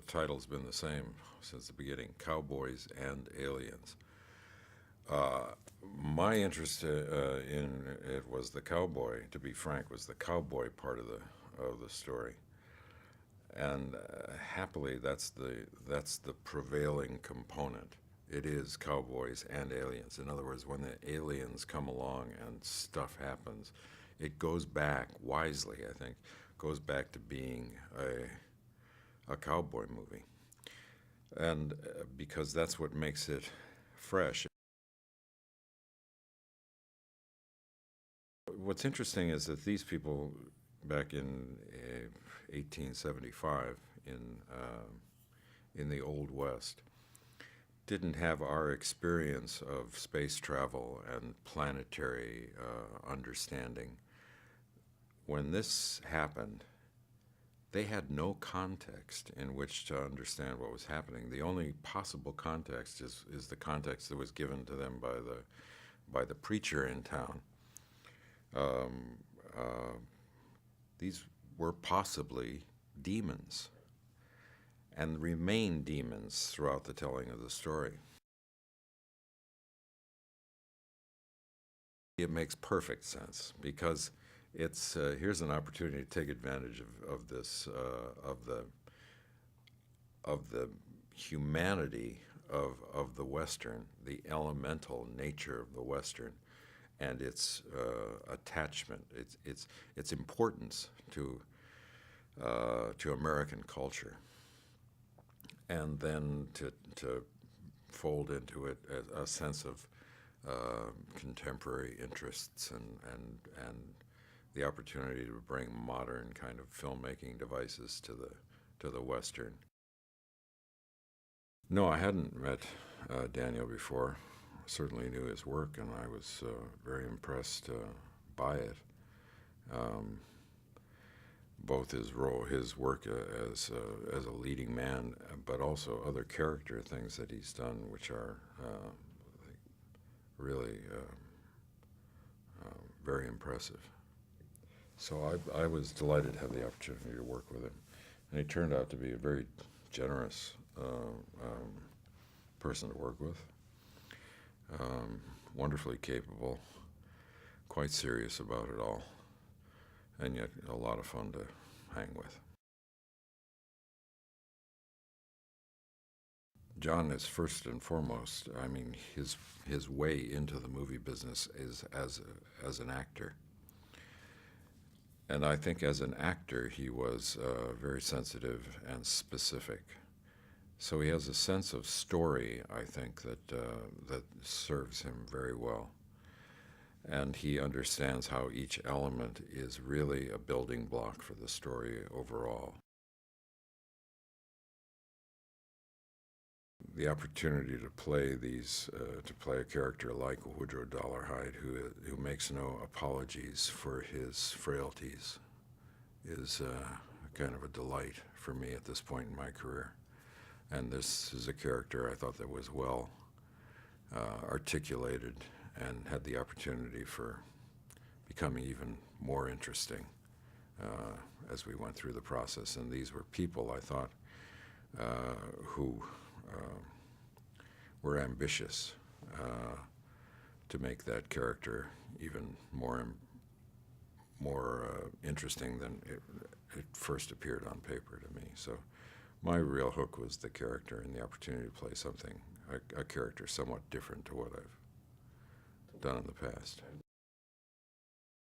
title's been the same since the beginning, Cowboys and Aliens. My interest in it was the cowboy, to be frank, was the cowboy part of the story. And happily, that's the prevailing component. It is cowboys and aliens. In other words, when the aliens come along and stuff happens, it goes back wisely, I think, goes back to being a cowboy movie. And because that's what makes it fresh. What's interesting is that these people back in 1875 in the Old West didn't have our experience of space travel and planetary understanding. When this happened, they had no context in which to understand what was happening. The only possible context is the context that was given to them by the preacher in town. These were possibly demons and remain demons throughout the telling of the story. It makes perfect sense because it's here's an opportunity to take advantage of this of the humanity of the Western, the elemental nature of the Western, and its attachment, its importance to American culture, and then to fold into it a sense of contemporary interests and the opportunity to bring modern kind of filmmaking devices to the Western. No, I hadn't met Daniel before. Certainly knew his work, and I was very impressed by it. Both his work as a leading man, but also other character things that he's done, which are really very impressive. So I was delighted to have the opportunity to work with him, and he turned out to be a very generous person to work with. Wonderfully capable, quite serious about it all, and yet a lot of fun to hang with. John is first and foremost, I mean, his way into the movie business is as an actor. And I think as an actor, he was very sensitive and specific. So he has a sense of story, I think, that serves him very well. And he understands how each element is really a building block for the story overall. The opportunity to play a character like Woodrow Dollarhide, who makes no apologies for his frailties, is kind of a delight for me at this point in my career. And this is a character I thought that was well articulated and had the opportunity for becoming even more interesting as we went through the process. And these were people, I thought, who were ambitious to make that character even more interesting than it first appeared on paper to me. So my real hook was the character and the opportunity to play a character somewhat different to what I've done in the past.